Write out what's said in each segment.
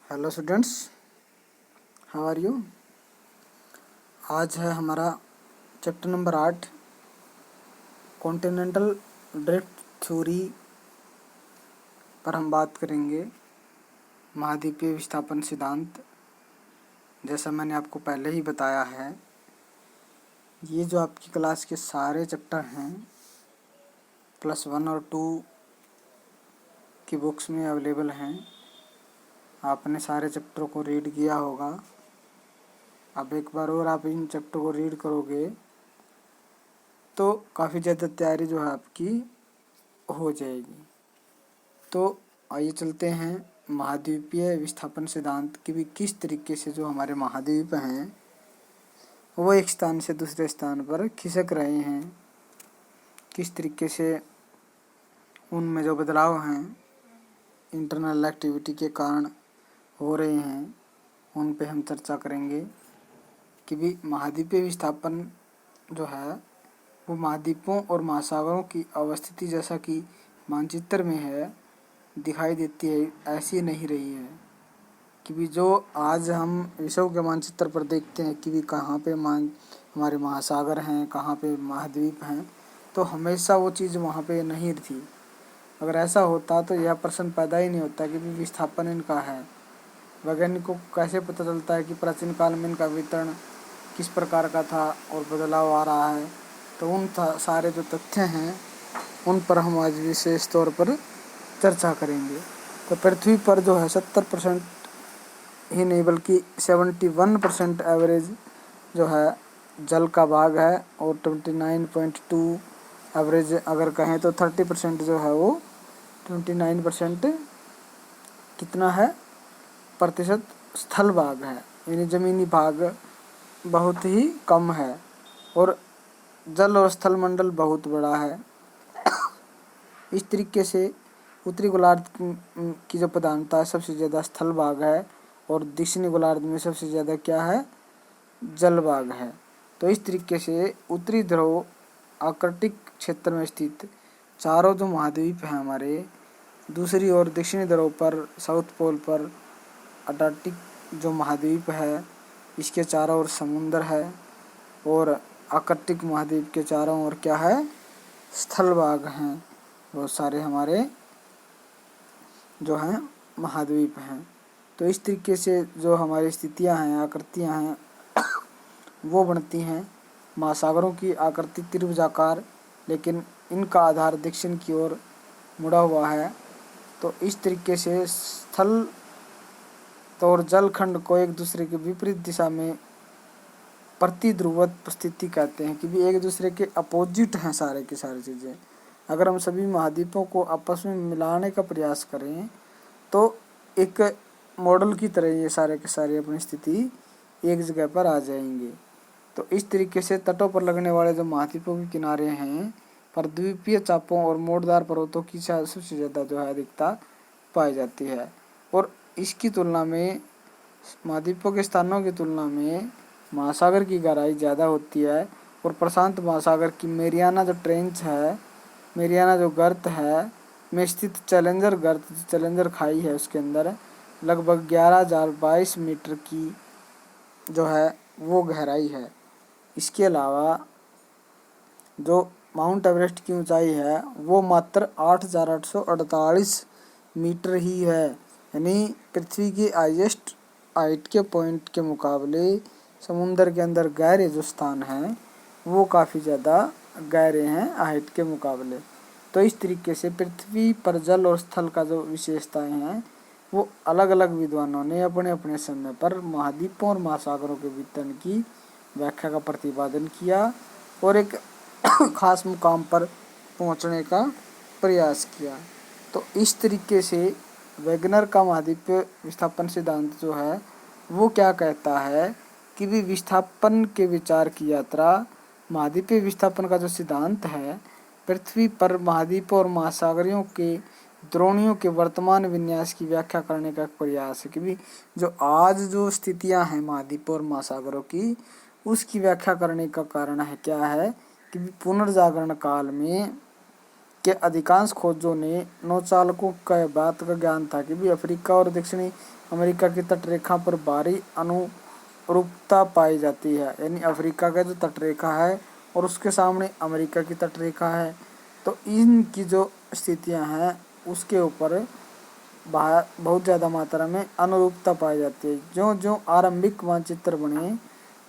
Hello students, how are you. आज है हमारा chapter number 8 continental drift theory पर हम बात करेंगे। महाद्वीपीय विस्थापन सिद्धांत। जैसा मैंने आपको पहले ही बताया है, ये जो आपकी क्लास के सारे चैप्टर हैं +1 और 2 की बुक्स में अवेलेबल हैं। आपने सारे चैप्टरों को रीड किया होगा। अब एक बार और आप इन चैप्टर को रीड करोगे तो काफ़ी ज़्यादा तैयारी जो है आपकी हो जाएगी। तो आइए चलते हैं महाद्वीपीय विस्थापन सिद्धांत की भी किस तरीके से जो हमारे महाद्वीप हैं वो एक स्थान से दूसरे स्थान पर खिसक रहे हैं, किस तरीके से उनमें जो बदलाव हैं इंटरनल एक्टिविटी के कारण हो रहे हैं, उन पे हम चर्चा करेंगे कि भी महाद्वीपीय विस्थापन जो है वो महाद्वीपों और महासागरों की अवस्थिति जैसा कि मानचित्र में है दिखाई देती है, ऐसी नहीं रही है। कि भी जो आज हम विश्व के मानचित्र पर देखते हैं कि भी कहाँ पे हमारे महासागर हैं, कहाँ पे महाद्वीप हैं, तो हमेशा वो चीज़ वहाँ पे नहीं थी। अगर ऐसा होता तो यह प्रश्न पैदा ही नहीं होता कि भी विस्थापन इनका है। वैज्ञानिकों को कैसे पता चलता है कि प्राचीन काल में इनका वितरण किस प्रकार का था और बदलाव आ रहा है। तो उन सारे जो तथ्य हैं उन पर हम आज विशेष तौर पर चर्चा करेंगे। तो पृथ्वी पर जो है 70% ही नहीं बल्कि 71% एवरेज जो है जल का भाग है और 29.2 एवरेज अगर कहें तो 30% जो है वो 29% कितना है प्रतिशत स्थल भाग है, यानी ज़मीनी भाग बहुत ही कम है और जल और स्थल मंडल बहुत बड़ा है। इस तरीके से उत्तरी गोलार्ध की जो प्रधानता है सबसे ज़्यादा स्थल भाग है और दक्षिणी गोलार्ध में सबसे ज़्यादा क्या है, जल भाग है। तो इस तरीके से उत्तरी ध्रुव आर्कटिक क्षेत्र में स्थित चारों जो महाद्वीप हैं हमारे, दूसरी ओर दक्षिणी ध्रुव पर साउथ पोल पर अंटार्कटिक जो महाद्वीप है इसके चारों ओर समुद्र है और आर्कटिक महाद्वीप के चारों ओर क्या है, स्थल भाग हैं। बहुत सारे हमारे जो हैं महाद्वीप हैं। तो इस तरीके से जो हमारी स्थितियां हैं, आकृतियां हैं वो बनती हैं। महासागरों की आकृति त्रिभुजाकार, लेकिन इनका आधार दक्षिण की ओर मुड़ा हुआ है। तो इस तरीके से स्थल और जलखंड को एक दूसरे के विपरीत दिशा में प्रतिध्रुवत स्थिति कहते हैं कि भी एक दूसरे के अपोजिट हैं सारे की सारी चीज़ें। अगर हम सभी महाद्वीपों को आपस में मिलाने का प्रयास करें तो एक मॉडल की तरह ये सारे के सारे अपनी स्थिति एक जगह पर आ जाएंगे। तो इस तरीके से तटों पर लगने वाले जो महाद्वीपों के किनारे हैं पर द्वीपीय चापों और मोड़दार पर्वतों की सबसे ज़्यादा जो है अधिकता पाई जाती है और इसकी तुलना में महाद्वीपों के स्थानों की तुलना में महासागर की गहराई ज़्यादा होती है और प्रशांत महासागर की मेरियाना जो ट्रेंच है, मेरियाना जो गर्त है में स्थित चैलेंजर गर्त, चैलेंजर खाई है, उसके अंदर लगभग 11,022 मीटर की जो है वो गहराई है। इसके अलावा जो माउंट एवरेस्ट की ऊंचाई है वो मात्र 8,848 मीटर ही है, यानी पृथ्वी की हाईएस्ट हाइट के पॉइंट के मुकाबले समुंदर के अंदर गहरे जो स्थान हैं वो काफ़ी ज़्यादा गहरे हैं हाइट के मुकाबले। तो इस तरीके से पृथ्वी पर जल और स्थल का जो विशेषताएं हैं वो अलग अलग विद्वानों ने अपने अपने समय पर महाद्वीपों और महासागरों के वितरण की व्याख्या का प्रतिपादन किया और एक खास मुकाम पर पहुंचने का प्रयास किया। तो इस तरीके से वेगनर का महाद्वीपीय विस्थापन सिद्धांत जो है वो क्या कहता है कि भी विस्थापन के विचार की यात्रा, महाद्वीपीय विस्थापन का जो सिद्धांत है पृथ्वी पर महाद्वीपों और महासागरों के द्रोणियों के वर्तमान विन्यास की व्याख्या करने का प्रयास है कि भी जो आज जो स्थितियां हैं महाद्वीपों और महासागरों की उसकी व्याख्या करने का कारण है क्या है कि पुनर्जागरण काल में के अधिकांश खोजों ने नौचालकों का बात का ज्ञान था कि भी अफ्रीका और दक्षिणी अमेरिका की तटरेखा पर भारी अनुरूपता पाई जाती है। यानी अफ्रीका का जो तटरेखा है और उसके सामने अमेरिका की तटरेखा है, तो इनकी जो स्थितियां हैं उसके ऊपर बहुत ज़्यादा मात्रा में अनुरूपता पाई जाती है। जो जो आरंभिक मानचित्र बने,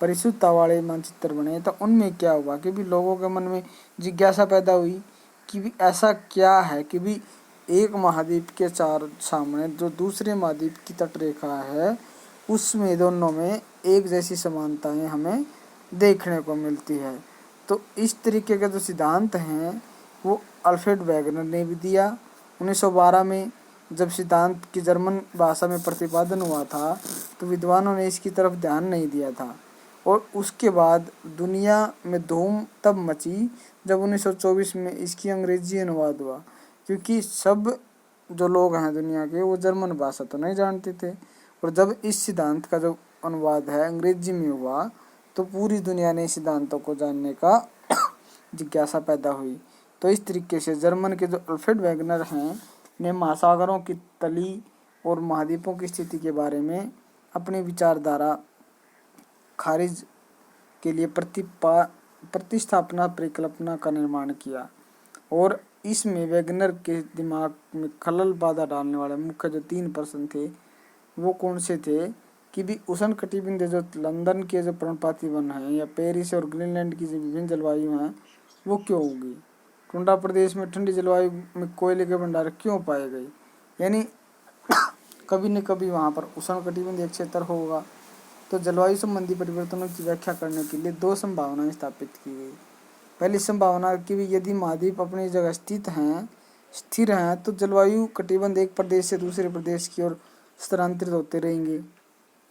परिशुद्धता वाले मानचित्र बने, तो उनमें क्या हुआ कि भी लोगों के मन में जिज्ञासा पैदा हुई कि भी ऐसा क्या है कि भी एक महाद्वीप के चार सामने जो दूसरे महाद्वीप की तटरेखा है उसमें दोनों में एक जैसी समानताएं हमें देखने को मिलती है। तो इस तरीके के जो सिद्धांत हैं वो अल्फ्रेड वेगनर ने भी दिया 1912 में। जब सिद्धांत की जर्मन भाषा में प्रतिपादन हुआ था तो विद्वानों ने इसकी तरफ ध्यान नहीं दिया था, और उसके बाद दुनिया में धूम तब मची जब 1924 में इसकी अंग्रेजी अनुवाद हुआ, क्योंकि सब जो लोग हैं दुनिया के वो जर्मन भाषा तो नहीं जानते थे, और जब इस सिद्धांत का जो अनुवाद है अंग्रेजी में हुआ तो पूरी दुनिया ने सिद्धांतों को जानने का जिज्ञासा पैदा हुई। तो इस तरीके से जर्मन के जो अल्फ्रेड वेगनर हैं ने महासागरों की तली और महाद्वीपों की स्थिति के बारे में अपनी विचारधारा खारिज के लिए प्रतिस्थापना परिकल्पना का निर्माण किया, और इसमें वेगनर के दिमाग में खलल बाधा डालने वाले मुख्य जो 3 प्रश्न थे वो कौन से थे कि भी उष्ण कटिबंधीय जो लंदन के जो पर्णपाती वन हैं या पेरिस और ग्रीनलैंड की जो विभिन्न जलवायु हैं वो क्यों होगी, टुंड्रा प्रदेश में ठंडी जलवायु में कोयले के भंडार क्यों पाए गए, यानी कभी न कभी वहाँ पर उष्ण कटिबंधीय क्षेत्र होगा। तो जलवायु संबंधी परिवर्तनों की व्याख्या करने के लिए 2 संभावनाएं स्थापित की गई। पहली संभावना कि यदि महाद्वीप अपनी जगह स्थिर हैं तो जलवायु कटिबंध एक प्रदेश से दूसरे प्रदेश की ओर स्थानांतरित होते रहेंगे।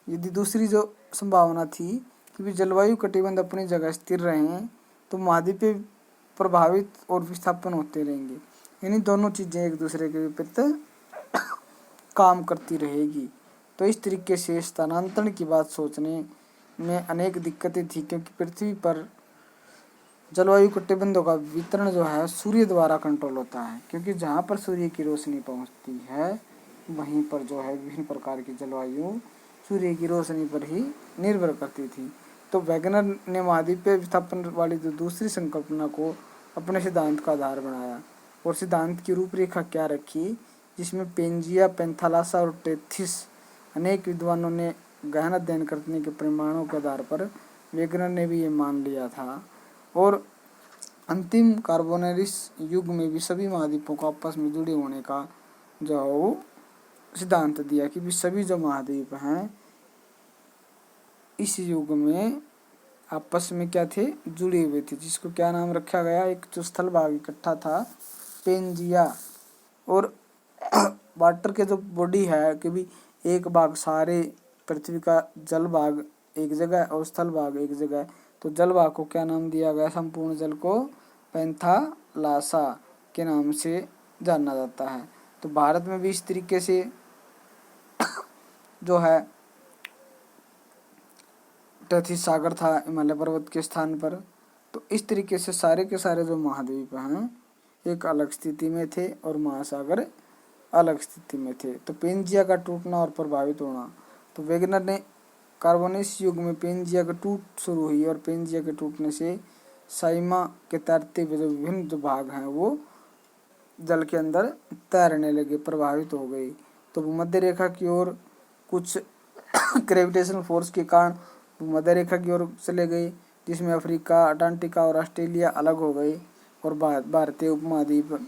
यदि दूसरी जो संभावना थी कि जलवायु कटिबंध अपनी जगह स्थिर रहें तो महाद्वीप प्रभावित और विस्थापन होते रहेंगे, यानी दोनों चीज़ें एक दूसरे के विपरीत काम करती रहेगी। तो इस तरीके से स्थानांतरण की बात सोचने में अनेक दिक्कतें थी, क्योंकि पृथ्वी पर जलवायु कटिबंधों का वितरण जो है सूर्य द्वारा कंट्रोल होता है, क्योंकि जहाँ पर सूर्य की रोशनी पहुँचती है वहीं पर जो है विभिन्न प्रकार की जलवायु सूर्य की रोशनी पर ही निर्भर करती थी। तो वेगनर ने महाद्वीपीय विस्थापन वाली जो दूसरी संकल्पना को अपने सिद्धांत का आधार बनाया, और सिद्धांत की रूपरेखा क्या रखी, जिसमें पेंजिया, पेंथालासा और टेथिस अनेक विद्वानों ने गहन अध्ययन करने के प्रमाणों के आधार पर वेगनर ने भी ये मान लिया था। और अंतिम कार्बोनेरिस युग में भी सभी महाद्वीपों को आपस में जुड़े होने का जो सिद्धांत दिया कि भी सभी जो महाद्वीप हैं इस युग में आपस में क्या थे, जुड़े हुए थे, जिसको क्या नाम रखा गया, एक जो स्थल भाग इकट्ठा था पेंजिया। और वाटर के जो बॉडी है कि भी एक भाग सारे पृथ्वी का जल भाग एक जगह और स्थल भाग एक जगह, तो जल भाग को क्या नाम दिया गया, संपूर्ण जल को पेंथालासा के नाम से जाना जाता है। तो भारत में भी इस तरीके से जो है टेथिस सागर था हिमालय पर्वत के स्थान पर। तो इस तरीके से सारे के सारे जो महाद्वीप हैं एक अलग स्थिति में थे और महासागर अलग स्थिति में थे। तो पेंजिया का टूटना और प्रभावित होना, तो वेगनर ने कार्बोनेस युग में पेंजिया का टूट शुरू हुई और पेंजिया के टूटने से साइमा के तैरते हुए जो विभिन्न जो भाग हैं वो जल के अंदर तैरने लगे, प्रभावित हो गई। तो भूमध्य रेखा की ओर कुछ ग्रेविटेशनल फोर्स के कारण भूमध्य रेखा की ओर चले गए, जिसमें अफ्रीका, अंटार्कटिका और ऑस्ट्रेलिया अलग हो गए और भारतीय उपमहाद्वीप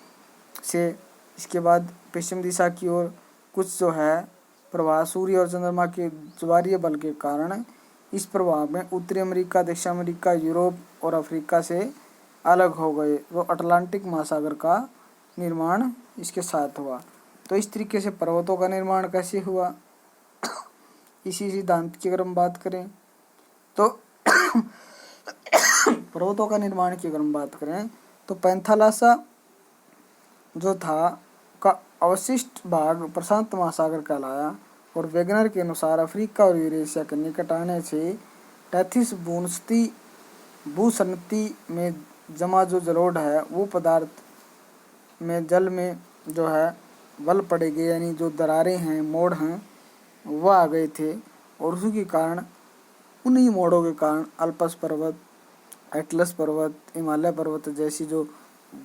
से। इसके बाद पश्चिम दिशा की ओर कुछ जो है प्रभाव सूर्य और चंद्रमा के ज्वारीय बल के कारण इस प्रभाव में उत्तरी अमेरिका, दक्षिण अमेरिका, यूरोप और अफ्रीका से अलग हो गए। वो अटलांटिक महासागर का निर्माण इसके साथ हुआ। तो इस तरीके से पर्वतों का निर्माण कैसे हुआ, इसी सिद्धांत की अगर हम बात करें तो पर्वतों का निर्माण की अगर हम बात करें तो पेंथालासा जो था का अवशिष्ट भाग प्रशांत महासागर कहलाया, और वेगनर के अनुसार अफ्रीका और यूरेशिया के निकट आने से टेथिस भूसंतति में जमा जो जलोढ़ है वो पदार्थ में जल में जो है बल पड़ेंगे, यानी जो दरारें हैं, मोड़ हैं, वह आ गए थे। और उसी के कारण, उन्हीं मोड़ों के कारण अल्पस पर्वत, एटलस पर्वत, हिमालय पर्वत जैसी जो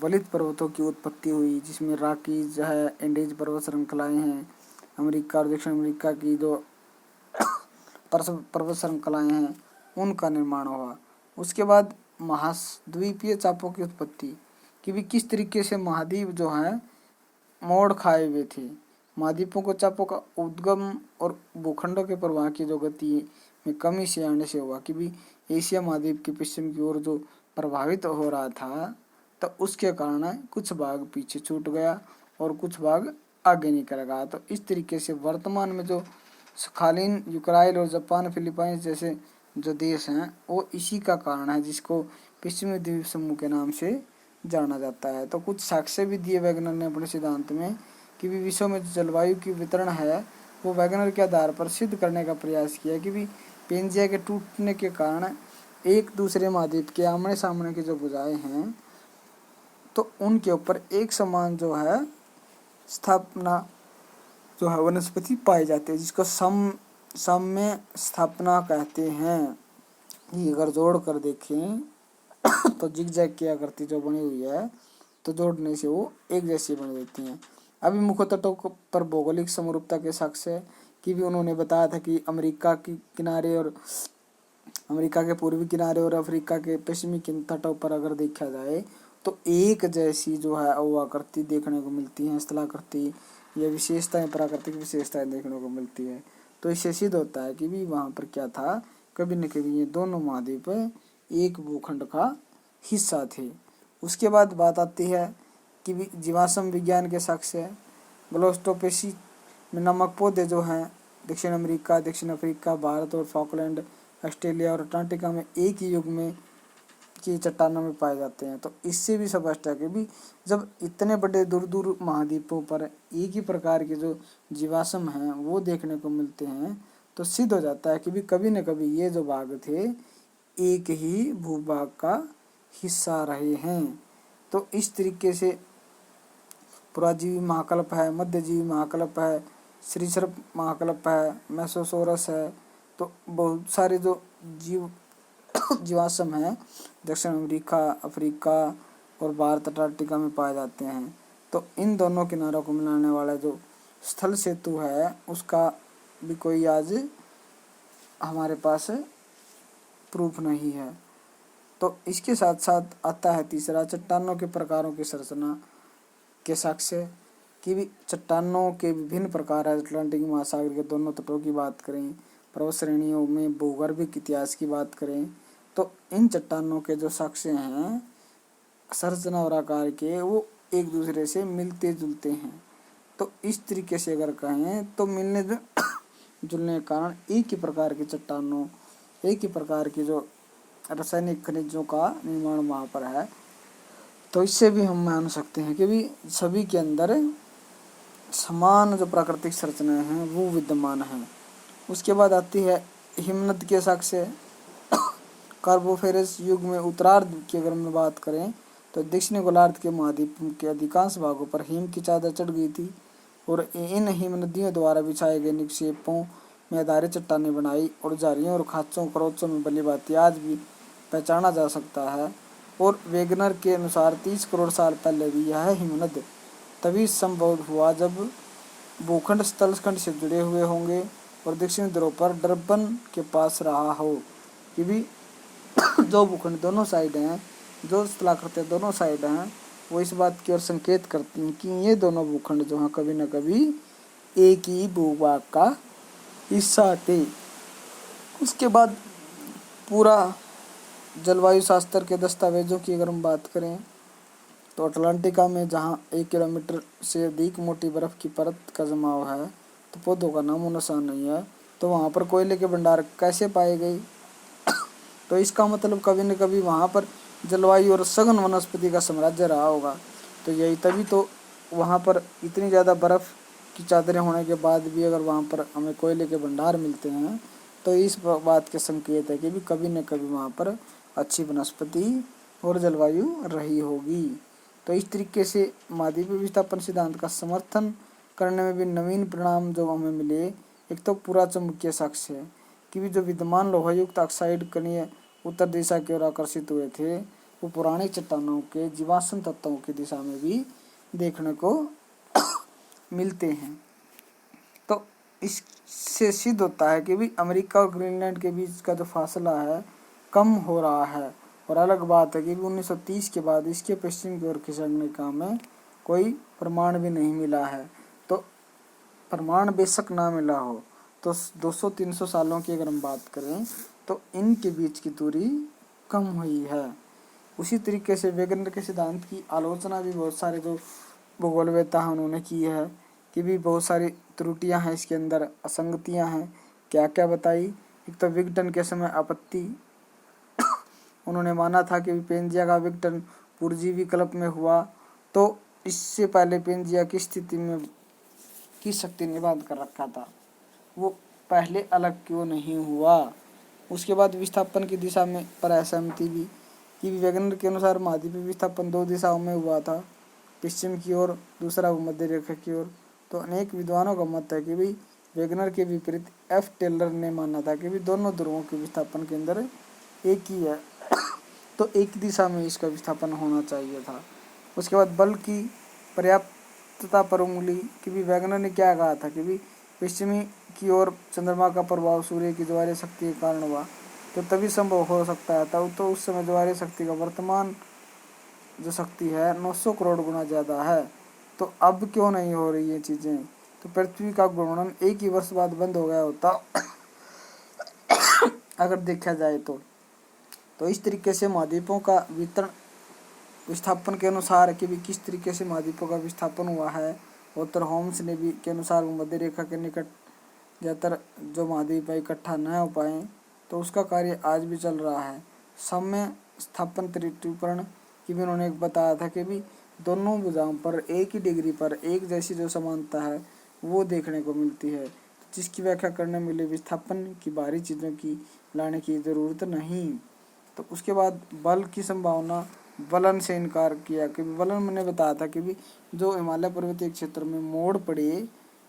वलित पर्वतों की उत्पत्ति हुई, जिसमें रॉकीज है, एंडीज पर्वत श्रृंखलाएं हैं, अमेरिका और दक्षिण अमेरिका की जो पर्वत श्रृंखलाएं हैं, उनका निर्माण हुआ। उसके बाद महाद्वीपीय चापों की उत्पत्ति, कि भी किस तरीके से महाद्वीप जो है मोड़ खाए हुए थे। महाद्वीपों को चापों का उद्गम और भूखंडों के प्रवाह की जो गति में कमी से आने से हुआ, कि भी एशिया महाद्वीप के पश्चिम की ओर जो प्रभावित हो रहा था, तो उसके कारण कुछ भाग पीछे छूट गया और कुछ भाग आगे निकल गया। तो इस तरीके से वर्तमान में जो सखालीन यूक्राइल और जापान, फिलीपाइंस जैसे जो देश हैं, वो इसी का कारण है, जिसको पश्चिमी द्वीप समूह के नाम से जाना जाता है। तो कुछ साक्ष्य भी दिए वैगनर ने अपने सिद्धांत में, कि भी विश्व में जलवायु की वितरण है, वो वैगनर के आधार पर सिद्ध करने का प्रयास किया कि भी पेंजिया के टूटने के कारण एक दूसरे महाद्वीप के आमने सामने की जो भुजाएं हैं, तो उनके ऊपर एक समान जो है स्थापना जो है वनस्पति पाए जाते हैं, जिसको साम्य स्थापना कहते हैं। ये अगर जोड़ कर देखें तो जिगजैग की आकृति जो बनी हुई है, तो जोड़ने से वो एक जैसी बन जाती हैं। अभी मुख्य तटों पर भौगोलिक समरूपता के साक्ष्य की भी उन्होंने बताया था कि अमेरिका के किनारे और अमेरिका के पूर्वी किनारे और अफ्रीका के पश्चिमी तटों पर अगर देखा जाए, तो एक जैसी जो है वो आकृति देखने को मिलती है, स्थलाकृति या विशेषताएं, प्राकृतिक विशेषताएं देखने को मिलती है। तो इससे सिद्ध होता है कि भी वहाँ पर क्या था, कभी न कभी ये दोनों महाद्वीप एक भूखंड का हिस्सा थे। उसके बाद बात आती है कि भी जीवाश्म विज्ञान के साक्ष्य। ग्लोस्टोपेसी में नमक पौधे जो हैं दक्षिण अमेरिका, दक्षिण अफ्रीका, भारत और फॉकलैंड, ऑस्ट्रेलिया और अंटार्कटिका में एक ही युग में की चट्टानों में पाए जाते हैं। तो इससे भी स्पष्ट है कि भी जब इतने बड़े दूर दूर महाद्वीपों पर एक ही प्रकार के जो जीवाश्म हैं वो देखने को मिलते हैं, तो सिद्ध हो जाता है कि भी कभी न कभी ये जो भाग थे एक ही भूभाग का हिस्सा रहे हैं। तो इस तरीके से पुराजीवी महाकल्प है, मध्यजीवी महाकल्प है, सरीसृप महाकल्प है, मेसोसोरस है। तो बहुत सारे जो जीवाश्म हैं दक्षिण अमेरिका, अफ्रीका और भारत, अंटार्कटिका में पाए जाते हैं। तो इन दोनों किनारों को मिलाने वाला जो स्थल सेतु है, उसका भी कोई आज हमारे पास प्रूफ नहीं है। तो इसके साथ साथ आता है तीसरा, चट्टानों के प्रकारों की संरचना के साक्ष्य। कि भी चट्टानों के विभिन्न प्रकार है। अटलांटिक महासागर के दोनों तटों की बात करें, पर्वत श्रेणियों में भूगर्भिक इतिहास की बात करें, तो इन चट्टानों के जो साक्ष्य हैं संरचना और आकार के, वो एक दूसरे से मिलते जुलते हैं। तो इस तरीके से अगर कहें तो मिलने जुलने के कारण एक ही प्रकार की चट्टानों, एक ही प्रकार की जो रासायनिक खनिजों का निर्माण वहाँ पर है। तो इससे भी हम मान सकते हैं कि भी सभी के अंदर समान जो प्राकृतिक संरचनाएं हैं वो विद्यमान हैं। उसके बाद आती है हिमनद के साक्ष्य। कार्बोफेरस युग में उत्तरार्ध की अगर हम बात करें, तो दक्षिणी गोलार्ध के महाद्वीप के अधिकांश भागों पर हिम की चादर चढ़ गई थी और इन हिम नदियों द्वारा बिछाए गए निक्षेपों में आधारित चट्टानें बनाई और झाड़ियों और खाँचों खरोचों में भली भांति आज भी पहचाना जा सकता है। और वेगनर के अनुसार 30 करोड़ साल पहले भी यह हिमनद तभी संभव हुआ जब भूखंड स्थलखंड से जुड़े हुए होंगे और दक्षिणी ध्रुव पर डरबन के पास रहा हो। कि भी जो भूखंड दोनों साइड हैं, जो स्थलाकृति दोनों साइड हैं, वो इस बात की ओर संकेत करती हैं कि ये दोनों भूखंड जो हैं कभी न कभी एक ही भूभाग का हिस्सा थे। उसके बाद पूरा जलवायु शास्त्र के दस्तावेजों की अगर हम बात करें, तो अटलांटिका में जहाँ 1 किलोमीटर से अधिक मोटी बर्फ़ की परत का जमाव है, तो पौधों का नामो निशान नहीं है, तो वहाँ पर कोयले के भंडार कैसे पाए गए? तो इसका मतलब कभी न कभी वहाँ पर जलवायु और सघन वनस्पति का साम्राज्य रहा होगा। तो यही तभी तो वहाँ पर इतनी ज़्यादा बर्फ़ की चादरें होने के बाद भी अगर वहाँ पर हमें कोयले के भंडार मिलते हैं, तो इस बात के संकेत है कि भी कभी न कभी वहाँ पर अच्छी वनस्पति और जलवायु रही होगी। तो इस तरीके से महाद्वीपीय विस्थापन सिद्धांत का समर्थन करने में भी नवीन परिणाम जो हमें मिले, एक तो पूरा चुंबकीय साक्ष्य है कि भी जो विद्यमान लोहयुक्त ऑक्साइड कणीय उत्तर दिशा की ओर आकर्षित हुए थे, वो पुरानी चट्टानों के जीवाश्म तत्वों की दिशा में भी देखने को मिलते हैं। तो इससे सिद्ध होता है कि भी अमेरिका और ग्रीनलैंड के बीच का जो फासला है कम हो रहा है। और अलग बात है कि 1930 के बाद इसके पश्चिम की ओर खिसकने का हमें कोई प्रमाण भी नहीं मिला है। तो प्रमाण बेशक ना मिला हो तो 200-300 सालों की अगर हम बात करें तो इनके बीच की दूरी कम हुई है। उसी तरीके से वेगनर के सिद्धांत की आलोचना भी बहुत सारे जो भूगोलवेत्ता हैं उन्होंने की है कि भी बहुत सारी त्रुटियां हैं इसके अंदर, असंगतियां हैं। क्या क्या बताई? एक तो विघटन के समय आपत्ति, उन्होंने माना था कि पेंजिया का विघटन पुरजीवी कल्प में हुआ, तो इससे पहले पेंजिया की स्थिति में किस शक्ति ने बांध कर रखा था, वो पहले अलग क्यों नहीं हुआ। उसके बाद विस्थापन की दिशा में पर असहमति भी कि वेगनर के अनुसार महाद्वीपीय विस्थापन 2 दिशाओं में हुआ था, पश्चिम की ओर, दूसरा भूमध्य रेखा की ओर। तो अनेक विद्वानों का मत है कि भाई वेगनर के विपरीत एफ टेलर ने माना था कि भी दोनों ध्रुवों के विस्थापन के अंदर एक ही है, तो एक दिशा में इसका विस्थापन होना चाहिए था। उसके बाद बल की पर्याप्तता पर उंगली कि भी वेगनर ने क्या कहा था कि भी पश्चिमी की ओर चंद्रमा का प्रभाव सूर्य की ज्वारीय शक्ति के कारण हुआ, तो तभी संभव हो सकता है था। तो उस समय ज्वारीय शक्ति का वर्तमान जो शक्ति है 900 करोड़ गुना ज़्यादा है, तो अब क्यों नहीं हो रही ये चीज़ें। तो पृथ्वी का घूर्णन एक ही वर्ष बाद बंद हो गया होता अगर देखा जाए तो इस तरीके से महाद्वीपों का वितरण विस्थापन के अनुसार कि भी किस तरीके से महाद्वीपों का विस्थापन हुआ है। ऑथर होम्स ने भी के अनुसार मध्य रेखा के निकट ज़्यादातर जो महाद्वीप इकट्ठा न हो पाए, तो उसका कार्य आज भी चल रहा है। साम्य स्थापन त्रिपुरण की भी उन्होंने बताया था कि भी दोनों भुजाओं पर एक ही डिग्री पर एक जैसी जो समानता है वो देखने को मिलती है, जिसकी व्याख्या करने मिले विस्थापन की बाहरी चीज़ों की लाने की ज़रूरत नहीं। तो उसके बाद बल की संभावना, वलन से इनकार किया कि वलन मैंने बताया था कि भी जो हिमालय पर्वतीय क्षेत्र में मोड़ पड़े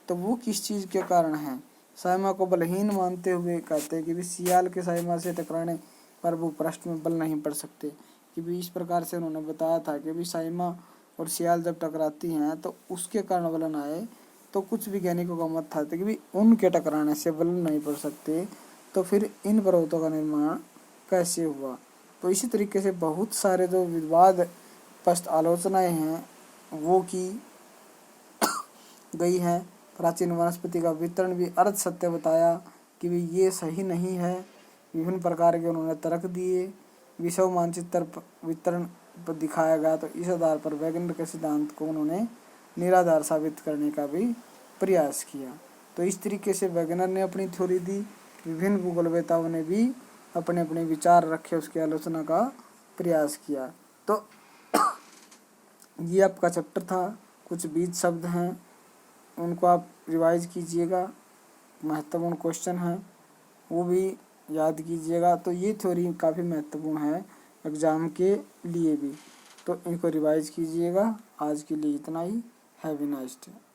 तो वो किस चीज़ के कारण है। साइमा को बलहीन मानते हुए कहते हैं कि भी सियाल के साइमा से टकराने पर भूपृष्ठ में बल नहीं पड़ सकते, कि भी इस प्रकार से उन्होंने बताया था कि भी साइमा और सियाल जब टकराती हैं तो उसके कारण वलन आए। तो कुछ वैज्ञानिकों का मत था कि भी उनके टकराने से वलन नहीं पड़ सकते, तो फिर इन पर्वतों का निर्माण कैसे हुआ। तो इसी तरीके से बहुत सारे जो विवाद पस्त आलोचनाएं हैं वो की गई हैं। प्राचीन वनस्पति का वितरण भी अर्ध सत्य बताया कि भी ये सही नहीं है। विभिन्न प्रकार के उन्होंने तर्क दिए। विषव मानचित्र वितरण पर दिखाया गया, तो इस आधार पर वेगनर के सिद्धांत को उन्होंने निराधार साबित करने का भी प्रयास किया। तो इस तरीके से वेगनर ने अपनी थ्योरी दी, विभिन्न भूगोलवेत्ताओं ने भी अपने अपने विचार रखे, उसकी आलोचना का प्रयास किया। तो ये आपका चैप्टर था। कुछ बीज शब्द हैं उनको आप रिवाइज कीजिएगा, महत्वपूर्ण क्वेश्चन है वो भी याद कीजिएगा। तो ये थ्योरी काफ़ी महत्वपूर्ण है एग्ज़ाम के लिए भी, तो इनको रिवाइज कीजिएगा। आज के लिए इतना ही। Have a nice day.